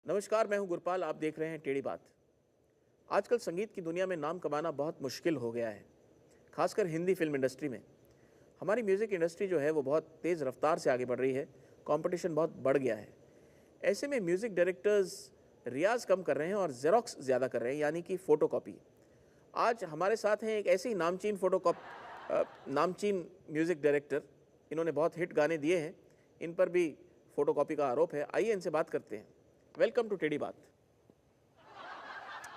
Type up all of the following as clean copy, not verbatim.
नमस्कार, मैं हूं गुरपाल। आप देख रहे हैं टेढ़ी बात। आजकल संगीत की दुनिया में नाम कमाना बहुत मुश्किल हो गया है, खासकर हिंदी फिल्म इंडस्ट्री में। हमारी म्यूज़िक इंडस्ट्री जो है वो बहुत तेज़ रफ्तार से आगे बढ़ रही है, कंपटीशन बहुत बढ़ गया है। ऐसे में म्यूज़िक डायरेक्टर्स रियाज़ कम कर रहे हैं और ज़ेरॉक्स ज़्यादा कर रहे हैं, यानी कि फ़ोटोकॉपी। आज हमारे साथ हैं एक ऐसे ही नामचीन म्यूज़िक डायरेक्टर। इन्होंने बहुत हिट गाने दिए हैं, इन पर भी फ़ोटोकॉपी का आरोप है। आइए इनसे बात करते हैं। वेलकम टू टेढ़ी बात।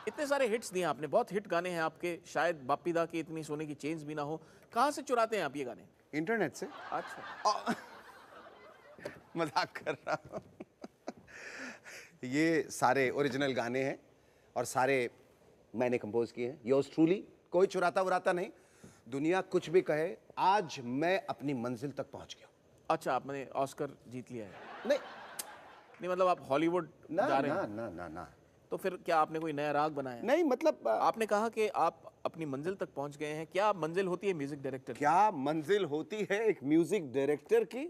इतने सारे हिट्स दिए आपने, बहुत हिट गाने हैं आपके, शायद बाप्पी दा की इतनी सोने की चेन्स भी ना हो। कहाँ से चुराते हैं आप ये गाने? इंटरनेट से। अच्छा। मजाक कर रहा हूँ। ये सारे ओरिजिनल गाने हैं और सारे मैंने कंपोज किए हैं। योर्स ट्रूली, कोई चुराता वुराता नहीं। दुनिया कुछ भी कहे, आज मैं अपनी मंजिल तक पहुंच गया। अच्छा, आपने ऑस्कर जीत लिया है? नहीं नहीं, मतलब आप हॉलीवुड ना जा रहे ना हैं? ना ना ना तो फिर क्या आपने कोई नया राग बनाया है? नहीं, मतलब आपने कहा कि आप अपनी मंजिल तक पहुंच गए हैं। क्या मंजिल होती है म्यूजिक डायरेक्टर की? क्या मंजिल होती है एक म्यूजिक डायरेक्टर की?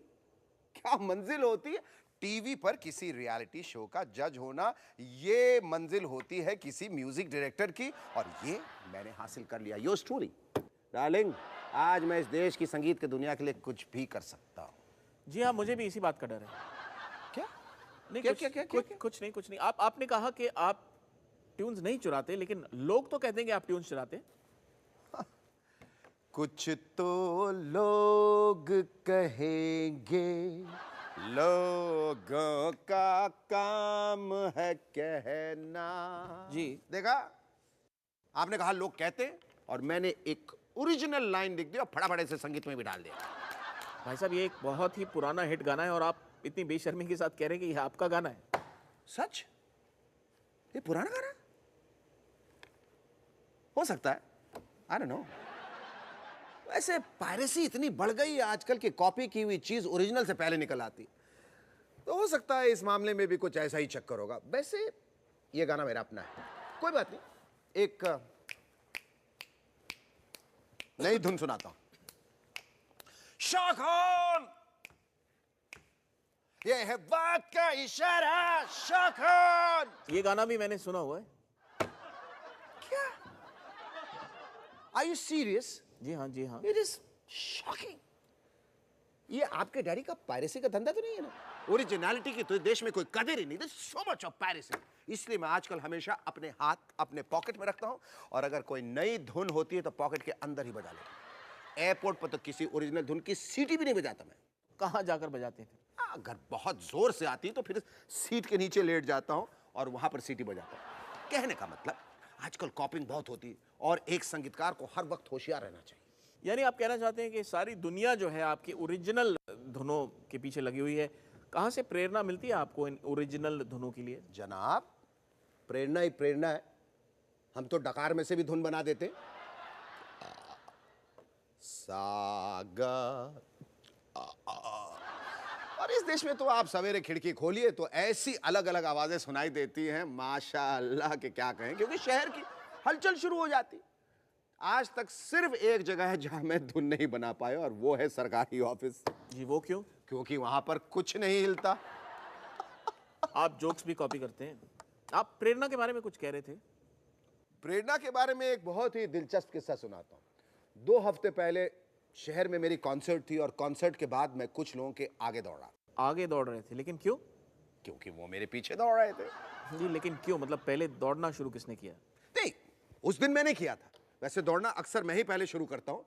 क्या मंजिल होती है? टीवी पर किसी रियलिटी शो का जज होना, ये मंजिल होती है किसी म्यूजिक डायरेक्टर की। और ये मैंने हासिल कर लिया। योर्स ट्रूली डार्लिंग, आज मैं इस देश की संगीत की दुनिया के लिए कुछ भी कर सकता हूँ। जी हाँ, मुझे भी इसी बात का डर है। क्या नहीं, क्या कुछ क्या क्या कुछ क्या? कुछ नहीं, कुछ नहीं। आपने कहा कि आप ट्यून्स नहीं चुराते, लेकिन लोग तो कहते हैं कि आप ट्यून्स चुराते हैं। कुछ तो लोग कहेंगे, लोगों का काम है कहना। जी। देखा, आपने कहा लोग कहते हैं और मैंने एक ओरिजिनल लाइन लिख दी और फटाफट से संगीत में भी डाल दिया। भाई साहब, ये एक बहुत ही पुराना हिट गाना है और आप इतनी बेशर्मी के साथ कह रहे हैं कि यह आपका गाना है। सच? ये पुराना गाना हो सकता है, आई डोंट नो। वैसे पायरेसी इतनी बढ़ गई है आजकल की, कॉपी की हुई चीज ओरिजिनल से पहले निकल आती, तो हो सकता है इस मामले में भी कुछ ऐसा ही चक्कर होगा। वैसे ये गाना मेरा अपना है, कोई बात नहीं। एक नई धुन सुनाता हूं। शाखान, ये है बात का इशारा। शाखान, ये गाना भी मैंने सुना हुआ है। क्या? Are you serious? जी हाँ, जी हाँ। It is shocking. ये आपके डैडी का पायरेसी का धंधा तो नहीं है ना? ओरिजिनलिटी की तो देश में कोई कदर ही नहीं। So much of piracy. इसलिए मैं आजकल हमेशा अपने हाथ अपने पॉकेट में रखता हूं और अगर कोई नई धुन होती है तो पॉकेट के अंदर ही बजा लेता हूं। एयरपोर्ट पर तो किसी ओरिजिनल धुन की सीटी भी नहीं बजाता मैं। कहाँ जाकर बजाते हैं फिर? अगर बहुत जोर से आती तो फिर सीट के नीचे लेट जाता हूं और वहां पर सीटी बजाता हूं। कहने का मतलब, आजकल कॉपिंग बहुत होती है और एक संगीतकार को हर वक्त होशियार रहना चाहिए। यानी आप कहना चाहते हैं कि सारी दुनिया जो है आपकी ओरिजिनल धुनों के पीछे लगी हुई है। कहाँ से प्रेरणा मिलती है आपको इन ओरिजिनल धुनों के लिए? जनाब, प्रेरणा ही प्रेरणा है। हम तो डकार में से भी धुन बना देते। सागा और इस देश में तो आप सवेरे खिड़की खोलिए तो ऐसी अलग अलग आवाजें सुनाई देती हैं, माशाअल्लाह के क्या कहें, क्योंकि शहर की हलचल शुरू हो जाती। आज तक सिर्फ एक जगह है जहां मैं धुन नहीं बना पाया और वो है सरकारी ऑफिस। जी, वो क्यों? क्योंकि वहां पर कुछ नहीं हिलता। आप जोक्स भी कॉपी करते हैं। आप प्रेरणा के बारे में कुछ कह रहे थे। प्रेरणा के बारे में एक बहुत ही दिलचस्प किस्सा सुनाता हूं। 2 हफ्ते पहले शहर में मेरी कॉन्सर्ट थी और कॉन्सर्ट के बाद मैं कुछ लोगों के आगे दौड़ा। आगे दौड़ रहे थे, लेकिन क्यों? क्योंकि वो मेरे पीछे दौड़ रहे थे। जी, लेकिन क्यों? मतलब पहले दौड़ना शुरू किसने किया? नहीं, उस दिन मैंने किया था। वैसे दौड़ना अक्सर मैं ही पहले शुरू करता हूं,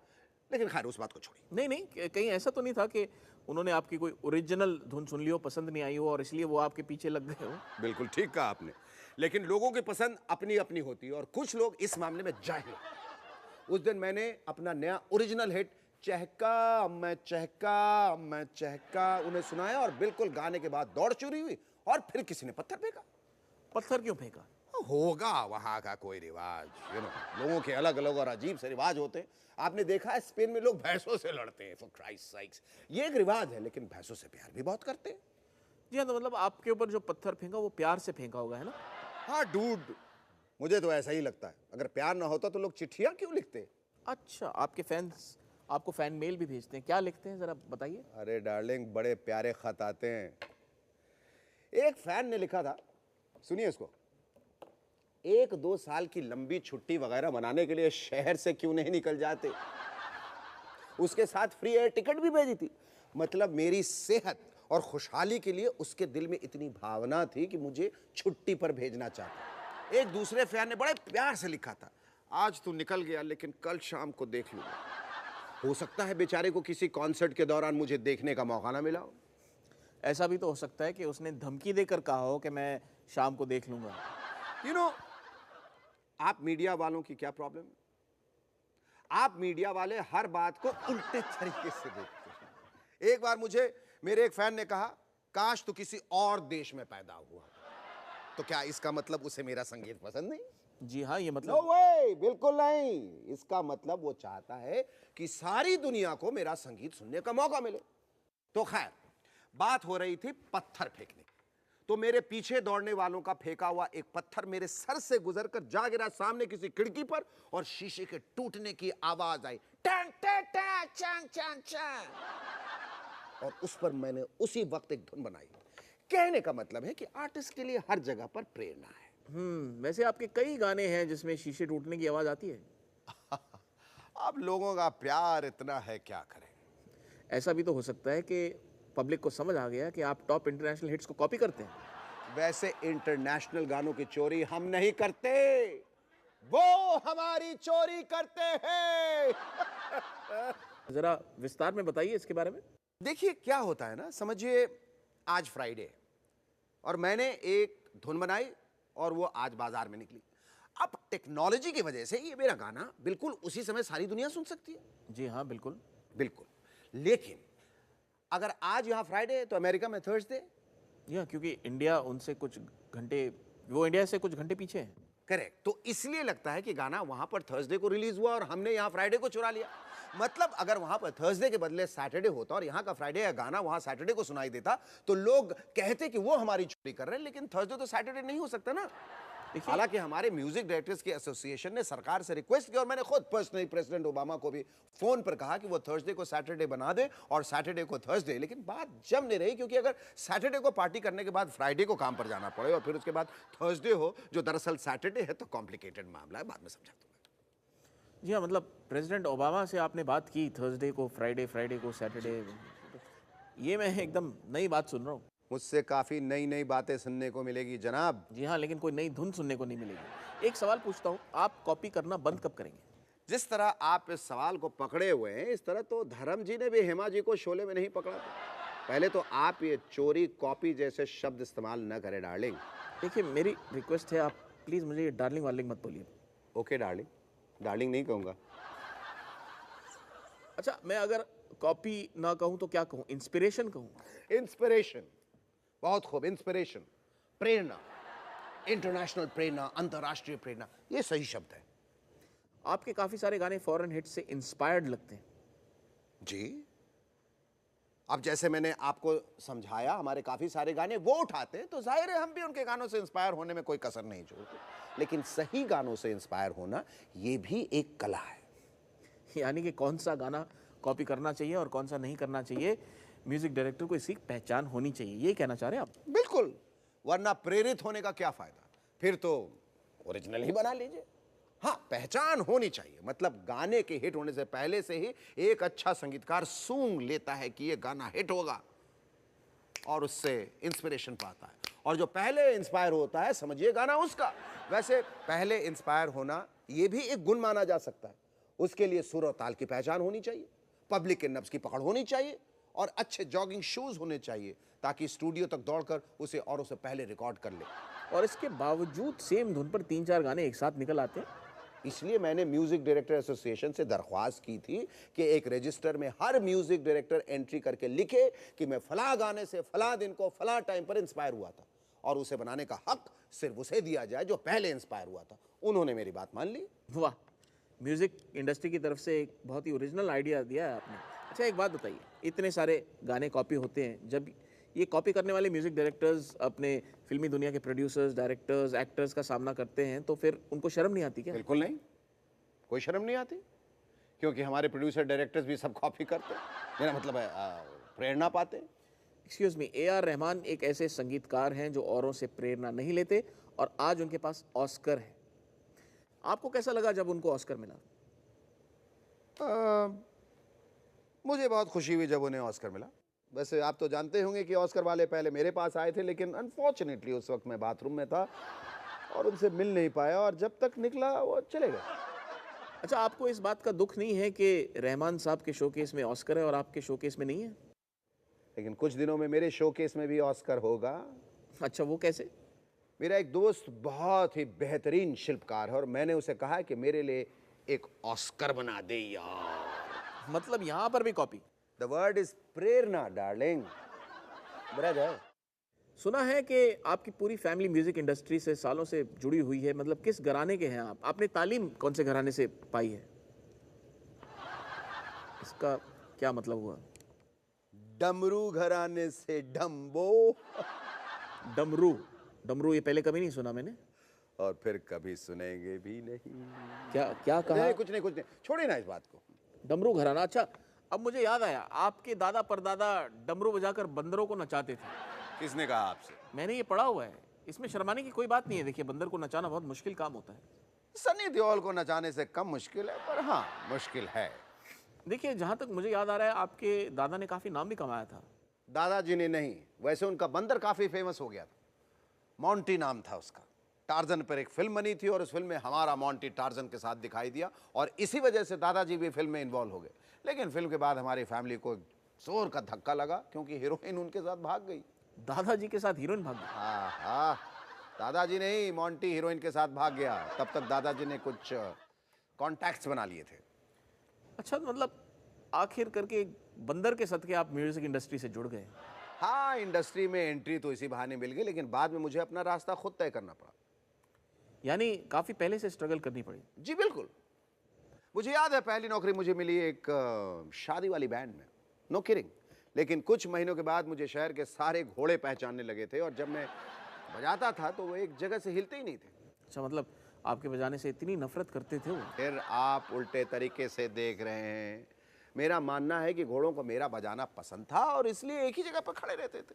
लेकिन खैर उस बात को छोड़ी। नहीं नहीं, कहीं ऐसा तो नहीं था कि उन्होंने आपकी कोई ओरिजिनल धुन सुन ली हो, पसंद नहीं आई हो और इसलिए वो आपके पीछे लग गए हो? बिल्कुल ठीक कहा आपने, लेकिन लोगों की पसंद अपनी अपनी होती है और कुछ लोग इस मामले में जाहिल। उस दिन मैंने अपना नया ओरिजिनल हिट चहका मैं चहका मैं चहका उन्हें सुनाया और बिल्कुल गाने के बाद दौड़ चुरी हुई और फिर किसी ने पत्थर फेंका। पत्थर क्यों फेंका? होगा वहां का कोई रिवाज, लोगों के अलग अलग और अजीब से रिवाज होते हैं। आपने देखा है स्पेन में लोग भैंसों से लड़ते हैं, फॉर क्राइस्ट साइक्स। ये एक रिवाज है, लेकिन भैंसों से प्यार भी बहुत करते हैं। जी हाँ, तो मतलब आपके ऊपर जो पत्थर फेंका वो प्यार से फेंका होगा, है ना? हाँ डूड, मुझे तो ऐसा ही लगता है। अगर प्यार ना होता तो लोग चिट्ठियां क्यों लिखते? अच्छा, आपके फैंस आपको फैन मेल भी भेजते हैं, क्या लिखते हैं जरा बताइए? अरे डार्लिंग, बड़े प्यारे खत आते हैं। एक फैन ने लिखा था, सुनिए इसको, 1-2 साल की लंबी छुट्टी वगैरह मनाने के लिए शहर से क्यों नहीं निकल जाते? उसके साथ फ्री एयर टिकट भी भेजी थी। मतलब मेरी सेहत और खुशहाली के लिए उसके दिल में इतनी भावना थी कि मुझे छुट्टी पर भेजना चाहता। एक दूसरे फैन ने बड़े प्यार से लिखा था, आज तू निकल गया लेकिन कल शाम को देख लूंगा। हो सकता है बेचारे को किसी कॉन्सर्ट के दौरान मुझे देखने का मौका ना मिला हो। ऐसा भी तो हो सकता है कि उसने धमकी देकर कहा हो कि मैं शाम को देख लूंगा। यू नो, आप मीडिया वालों की क्या प्रॉब्लम है? आप मीडिया वाले हर बात को उल्टे तरीके से देखते हैं। एक बार मुझे मेरे एक फैन ने कहा, काश तू किसी और देश में पैदा हुआ। तो क्या इसका मतलब उसे मेरा संगीत पसंद नहीं? जी हाँ, ये नो मतलब वे, बिल्कुल नहीं। इसका मतलब वो चाहता है कि सारी दुनिया को मेरा संगीत सुनने का मौका मिले। तो खैर, बात हो रही थी पत्थर फेंकने की। तो मेरे पीछे दौड़ने वालों का फेंका हुआ एक पत्थर मेरे सर से गुजरकर जा गिरा सामने किसी खिड़की पर और शीशे के टूटने की आवाज आई, टन टन टन चन चन चन। और उस पर मैंने उसी वक्त एक धुन बनाई। कहने का मतलब है कि आर्टिस्ट के लिए हर जगह पर प्रेरणा है। वैसे आपके कई गाने हैं जिसमें शीशे टूटने की आवाज आती है। अब लोगों का प्यार इतना है, क्या करें। ऐसा भी तो हो सकता है कि पब्लिक को समझ आ गया कि आप टॉप इंटरनेशनल हिट्स को कॉपी करते हैं। वैसे इंटरनेशनल गानों की चोरी हम नहीं करते, वो हमारी चोरी करते हैं। जरा विस्तार में बताइए इसके बारे में। देखिए क्या होता है ना, समझिए आज फ्राइडे है और मैंने एक धुन बनाई और वो आज बाजार में निकली। अब टेक्नोलॉजी की वजह से ये मेरा गाना बिल्कुल उसी समय सारी दुनिया सुन सकती है। जी हाँ, बिल्कुल। बिल्कुल, लेकिन अगर आज यहां फ्राइडे है तो अमेरिका में थर्सडे। जी हाँ, क्योंकि इंडिया उनसे कुछ घंटे, वो इंडिया से कुछ घंटे पीछे है। करेक्ट, तो इसलिए लगता है कि गाना वहां पर थर्सडे को रिलीज हुआ और हमने यहां फ्राइडे को चुरा लिया। मतलब अगर वहां पर थर्सडे के बदले सैटरडे होता और यहां का फ्राइडे या गाना वहां सैटरडे को सुनाई देता तो लोग कहते कि वो हमारी चोरी कर रहे हैं, लेकिन थर्सडे तो सैटरडे नहीं हो सकता ना। हालांकि हमारे म्यूजिक डायरेक्टर्स की एसोसिएशन ने सरकार से रिक्वेस्ट की और मैंने खुद पर्सनली प्रेसिडेंट ओबामा को भी फोन पर कहा कि वो थर्सडे को सैटरडे बना दे और सैटरडे को थर्सडे। लेकिन बात जम नहीं रही, क्योंकि अगर सैटरडे को पार्टी करने के बाद फ्राइडे को काम पर जाना पड़े और फिर उसके बाद थर्सडे हो जो दरअसल सैटरडे है, तो कॉम्प्लिकेटेड मामला है, बाद में समझा दूंगा। जी हाँ, मतलब प्रेसिडेंट ओबामा से आपने बात की थर्सडे को फ्राइडे, फ्राइडे को सैटरडे, ये मैं एकदम नई बात सुन रहा हूँ। मुझसे काफी नई नई बातें सुनने को मिलेगी जनाब। जी हाँ, लेकिन कोई नई धुन सुनने को नहीं मिलेगी। एक सवाल पूछता हूँ, आप कॉपी करना बंद कब करेंगे? जिस तरह आप इस सवाल को पकड़े हुए हैं, इस तरह तो धर्म जी ने भी हेमा जी को शोले में नहीं पकड़ा था। पहले तो आप ये चोरी, कॉपी जैसे शब्द इस्तेमाल न करें डार्लिंग। देखिए, मेरी रिक्वेस्ट है, आप प्लीज़ मुझे ये डार्लिंग वार्लिंग मत बोलिए। ओके डार्लिंग, डार्लिंग नहीं कहूंगा। अच्छा, मैं अगर कॉपी ना कहूँ तो क्या कहूँ? इंस्पिरेशन कहूँ? इंस्पिरेशन, बहुत खूब, इंस्पिरेशन, प्रेरणा, इंटरनेशनल प्रेरणा, अंतरराष्ट्रीय प्रेरणा, ये सही शब्द है। आपके काफ़ी सारे गाने फॉरेन हिट से इंस्पायर्ड लगते हैं। जी, अब जैसे मैंने आपको समझाया, हमारे काफी सारे गाने वो उठाते हैं, तो जाहिर है हम भी उनके गानों से इंस्पायर होने में कोई कसर नहीं छोड़ते। लेकिन सही गानों से इंस्पायर होना ये भी एक कला है। यानी कि कौन सा गाना कॉपी करना चाहिए और कौन सा नहीं करना चाहिए, म्यूजिक डायरेक्टर को इसकी पहचान होनी चाहिए, ये कहना चाह रहे हैं आप? बिल्कुल, वरना प्रेरित होने का क्या फायदा, फिर तो ओरिजिनल ही बना लीजिए। हाँ, पहचान होनी चाहिए, मतलब गाने के हिट होने से पहले से ही एक अच्छा संगीतकार सूंघ लेता है कि ये गाना हिट होगा और उससे इंस्पिरेशन पाता है, और जो पहले इंस्पायर होता है समझिए गाना उसका। वैसे पहले इंस्पायर होना ये भी एक गुण माना जा सकता है। उसके लिए सुर और ताल की पहचान होनी चाहिए, पब्लिक के नब्ज की पकड़ होनी चाहिए और अच्छे जॉगिंग शूज होने चाहिए ताकि स्टूडियो तक दौड़कर उसे औरों से पहले रिकॉर्ड कर ले। और इसके बावजूद सेम धुन पर 3-4 गाने एक साथ निकल आते हैं। इसलिए मैंने म्यूजिक डायरेक्टर एसोसिएशन से दरख्वास्त की थी कि एक रजिस्टर में हर म्यूजिक डायरेक्टर एंट्री करके लिखे कि मैं फला गाने से फला दिन को फला टाइम पर इंस्पायर हुआ था, और उसे बनाने का हक सिर्फ उसे दिया जाए जो पहले इंस्पायर हुआ था। उन्होंने मेरी बात मान ली। वाह, म्यूजिक इंडस्ट्री की तरफ से एक बहुत ही ओरिजिनल आइडिया दिया है आपने। अच्छा, एक बात बताइए, इतने सारे गाने कॉपी होते हैं, जब ये कॉपी करने वाले म्यूजिक डायरेक्टर्स अपने फिल्मी दुनिया के प्रोड्यूसर्स, डायरेक्टर्स, एक्टर्स का सामना करते हैं, तो फिर उनको शर्म नहीं आती क्या? बिल्कुल नहीं, कोई शर्म नहीं आती, क्योंकि हमारे प्रोड्यूसर डायरेक्टर्स भी सब कॉपी करते हैं। मेरा मतलब है प्रेरणा पाते हैं। Excuse me, A R Rahman एक ऐसे संगीतकार हैं जो औरों से प्रेरणा नहीं लेते और आज उनके पास ऑस्कर है। आपको कैसा लगा जब उनको ऑस्कर मिला? मुझे बहुत खुशी हुई जब उन्हें ऑस्कर मिला। वैसे आप तो जानते होंगे कि ऑस्कर वाले पहले मेरे पास आए थे, लेकिन अनफॉर्चुनेटली उस वक्त मैं बाथरूम में था और उनसे मिल नहीं पाया, और जब तक निकला वो चले गए। अच्छा, आपको इस बात का दुख नहीं है कि रहमान साहब के शोकेस में ऑस्कर है और आपके शोकेस में नहीं है? लेकिन कुछ दिनों में मेरे शोकेस में भी ऑस्कर होगा। अच्छा, वो कैसे? मेरा एक दोस्त बहुत ही बेहतरीन शिल्पकार है और मैंने उसे कहा है कि मेरे लिए एक ऑस्कर बना दे यार। मतलब यहाँ पर भी copy? The word is Prerna darling. Brother, सुना है कि आपकी पूरी फैमिली म्यूजिक इंडस्ट्री से सालों से जुड़ी हुई है। मतलब किस घराने के हैं आप? आपने तालीम कौन से घराने से पाई है? इसका क्या मतलब हुआ? डमरू घराने से डम्बो। डमरू? डमरू ये पहले कभी नहीं सुना मैंने। और फिर कभी सुनेंगे भी नहीं। क्या क्या कहा? नहीं, कुछ नहीं, कुछ नहीं, छोड़िए ना इस बात को। डमरू घराना? अच्छा, अब मुझे याद आया, आपके दादा परदादा डमरू बजाकर बंदरों को नचाते थे। किसने कहा आपसे? मैंने ये पढ़ा हुआ है। इसमें शर्माने की कोई बात नहीं है। देखिए, बंदर को नचाना बहुत मुश्किल काम होता है। सनी देओल को नचाने से कम मुश्किल है, पर हाँ मुश्किल है। देखिए, जहां तक मुझे याद आ रहा है, आपके दादा ने काफी नाम भी कमाया था। दादाजी ने नहीं, वैसे उनका बंदर काफी फेमस हो गया था। मॉन्टी नाम था उसका। टार्जन पर एक फिल्म बनी थी और उस फिल्म में हमारा मॉन्टी टार्जन के साथ दिखाई दिया, और इसी वजह से दादाजी भी फिल्म में इन्वॉल्व हो गए। लेकिन फिल्म के बाद हमारी फैमिली को जोर का धक्का लगा, क्योंकि हीरोइन उनके साथ भाग गई। दादाजी के साथ हीरोइन भाग गई? हाँ हाँ, दादाजी नहीं, मॉन्टी हीरोइन के साथ भाग गया। तब तक दादाजी ने कुछ कॉन्टैक्ट्स बना लिए थे। अच्छा, मतलब आखिर करके एक बंदर के सदके आप म्यूजिक इंडस्ट्री से जुड़ गए। हाँ, इंडस्ट्री में एंट्री तो इसी बहाने मिल गई, लेकिन बाद में मुझे अपना रास्ता खुद तय करना पड़ा। यानी काफी पहले से स्ट्रगल करनी पड़ी? जी बिल्कुल। मुझे याद है पहली नौकरी मुझे मिली एक शादी वाली बैंड में, नो किडिंग। लेकिन कुछ महीनों के बाद मुझे शहर के सारे घोड़े पहचानने लगे थे, और जब मैं बजाता था तो वो एक जगह से हिलते ही नहीं थे। अच्छा, मतलब आपके बजाने से इतनी नफरत करते थे वो? फिर आप उल्टे तरीके से देख रहे हैं। मेरा मानना है कि घोड़ों को मेरा बजाना पसंद था और इसलिए एक ही जगह पर खड़े रहते थे।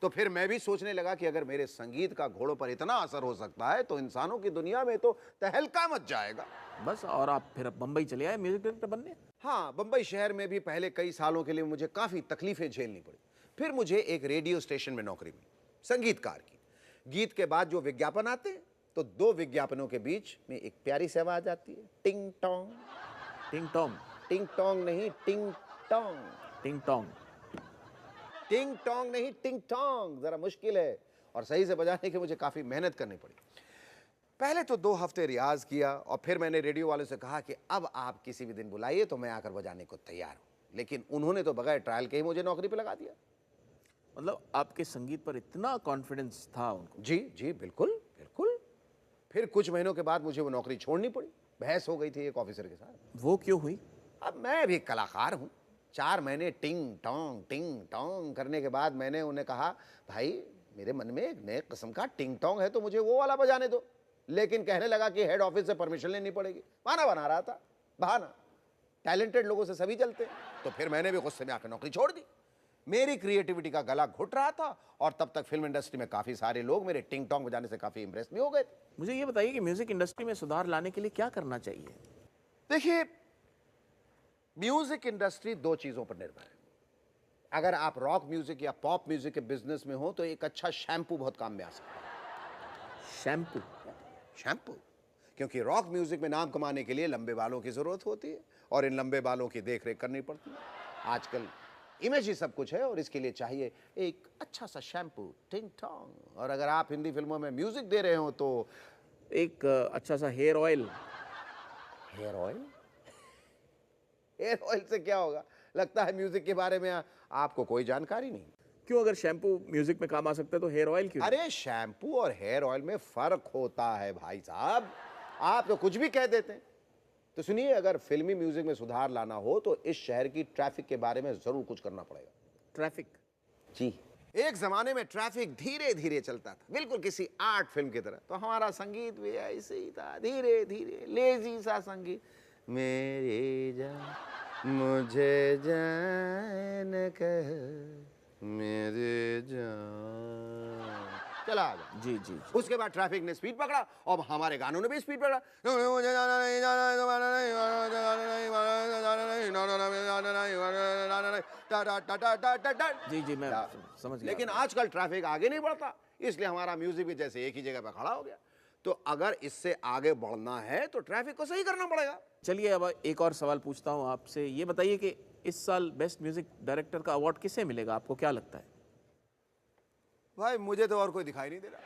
तो फिर मैं भी सोचने लगा कि अगर मेरे संगीत का घोड़ों पर इतना असर हो सकता है तो इंसानों की दुनिया में तो तहलका मच जाएगा। बस, और आप फिर बम्बई चले आए म्यूजिक डायरेक्टर बनने? हाँ, बंबई शहर में भी पहले कई सालों के लिए मुझे काफ़ी तकलीफें झेलनी पड़ी। फिर मुझे एक रेडियो स्टेशन में नौकरी मिली, संगीतकार की। गीत के बाद जो विज्ञापन आते हैं, तो दो विज्ञापनों के बीच में एक प्यारी सी आवाज आती है, टिंग टोंग। टिंग टोंग? टिंग टोंग नहीं, टिंग टोंग। टिंग टोंग? टिंग टोंग नहीं, टिंग टोंग। जरा मुश्किल है, और सही से बजाने की मुझे काफ़ी मेहनत करनी पड़ी। पहले तो 2 हफ्ते रियाज किया, और फिर मैंने रेडियो वाले से कहा कि अब आप किसी भी दिन बुलाइए तो मैं आकर बजाने को तैयार हूँ। लेकिन उन्होंने तो बगैर ट्रायल के ही मुझे नौकरी पे लगा दिया। मतलब आपके संगीत पर इतना कॉन्फिडेंस था उनको? जी जी, बिल्कुल बिल्कुल। फिर कुछ महीनों के बाद मुझे वो नौकरी छोड़नी पड़ी। बहस हो गई थी एक ऑफिसर के साथ। वो क्यों हुई? अब मैं भी कलाकार हूँ। 4 महीने टिंग टोंग करने के बाद मैंने उन्हें कहा, भाई मेरे मन में एक नए किस्म का टिंग टोंग है, तो मुझे वो वाला बजाने दो। लेकिन कहने लगा कि हेड ऑफिस से परमिशन लेनी पड़ेगी। बहाना बना रहा था, बहाना। टैलेंटेड लोगों से सभी चलते हैं। तो फिर मैंने भी गुस्से में आकर नौकरी छोड़ दी। मेरी क्रिएटिविटी का गला घुट रहा था, और तब तक फिल्म इंडस्ट्री में काफी सारे लोग मेरे टिंग टोंग बजाने से काफी इंप्रेस भी हो गए थे। मुझे ये बताइए कि म्यूजिक इंडस्ट्री में सुधार लाने के लिए क्या करना चाहिए? देखिए, म्यूजिक इंडस्ट्री 2 चीजों पर निर्भर है। अगर आप रॉक म्यूजिक या पॉप म्यूजिक के बिजनेस में हो तो एक अच्छा शैम्पू बहुत काम में आ सकता है। शैम्पू? शैम्पू, क्योंकि रॉक म्यूजिक में नाम कमाने के लिए लंबे बालों की जरूरत होती है, और इन लंबे बालों की देखरेख करनी पड़ती है। आजकल इमेज ही सब कुछ है, और इसके लिए चाहिए एक अच्छा सा शैम्पू, टिंग टोंग। और अगर आप हिंदी फिल्मों में म्यूजिक दे रहे हो तो एक अच्छा सा hair oil. Hair oil? Hair oil से क्या होगा? लगता है म्यूजिक के बारे में आपको कोई जानकारी नहीं। क्यों? अगर शैम्पू म्यूजिक में काम आ सकता है तो हेयर ऑयल क्यों? अरे, शैम्पू और हेयर ऑयल में फर्क होता है भाई साहब। आप तो कुछ भी कह देते हैं। तो सुनिए, अगर फिल्मी म्यूजिक में सुधार लाना हो तो इस शहर की ट्रैफिक के बारे में जरूर कुछ करना पड़ेगा। ट्रैफिक? जी, एक जमाने में ट्रैफिक धीरे धीरे चलता था, बिल्कुल किसी आर्ट फिल्म की तरह। तो हमारा संगीत भी ऐसे ही था, धीरे धीरे, लेजी सा संगीत। मेरी जान मुझे जान कह, मेरे जान चला आ जा। जी जी। उसके बाद ट्रैफिक ने स्पीड पकड़ा और हमारे गानों ने भी स्पीड पकड़ा। जी जी, मैं समझ गया। लेकिन आजकल ट्रैफिक आगे नहीं बढ़ता, इसलिए हमारा म्यूजिक भी जैसे एक ही जगह पे खड़ा हो गया। तो अगर इससे आगे बढ़ना है तो ट्रैफिक को सही करना पड़ेगा। चलिए अब एक और सवाल पूछता हूँ आपसे, ये बताइए कि इस साल बेस्ट म्यूजिक डायरेक्टर का अवार्ड किसे मिलेगा, आपको क्या लगता है? भाई मुझे तो और कोई दिखाई नहीं दे रहा।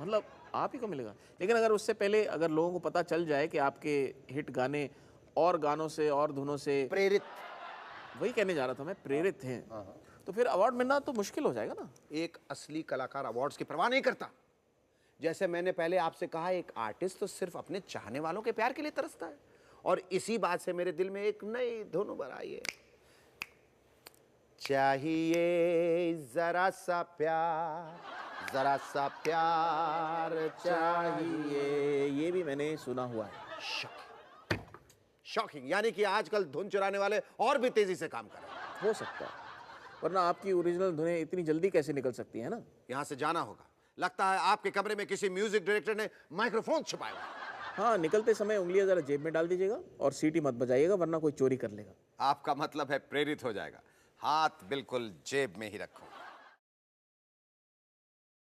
मतलब आप ही को मिलेगा, लेकिन अगर उससे पहले अगर लोगों को पता चल जाए कि आपके हिट गाने और गानों से और धुनों से प्रेरित, वही कहने जा रहा था मैं, प्रेरित हैं, तो फिर अवार्ड मिलना तो मुश्किल हो जाएगा ना। एक असली कलाकार अवार्ड्स की परवाह नहीं करता। जैसे मैंने पहले आपसे कहा, एक आर्टिस्ट तो सिर्फ अपने चाहने वालों के प्यार के लिए तरसता है, और इसी बात से मेरे दिल में एक नई धुन उभर आई है। चाहिए जरा सा प्यार, जरा सा प्यार चाहिए। ये भी मैंने सुना हुआ है। शॉकिंग, शॉकिंग, यानी कि आजकल धुन चुराने वाले और भी तेजी से काम कर रहे हैं। हो सकता है, वरना आपकी ओरिजिनल धुनें इतनी जल्दी कैसे निकल सकती है ना। यहां से जाना होगा। लगता है आपके कमरे में किसी म्यूजिक डायरेक्टर ने माइक्रोफोन छुपाया हुआ है। हाँ, निकलते समय उंगलियां जरा जेब में डाल दीजिएगा और सीटी मत बजाइएगा, वरना कोई चोरी कर लेगा। आपका मतलब है प्रेरित हो जाएगा। हाथ बिल्कुल जेब में ही रखो।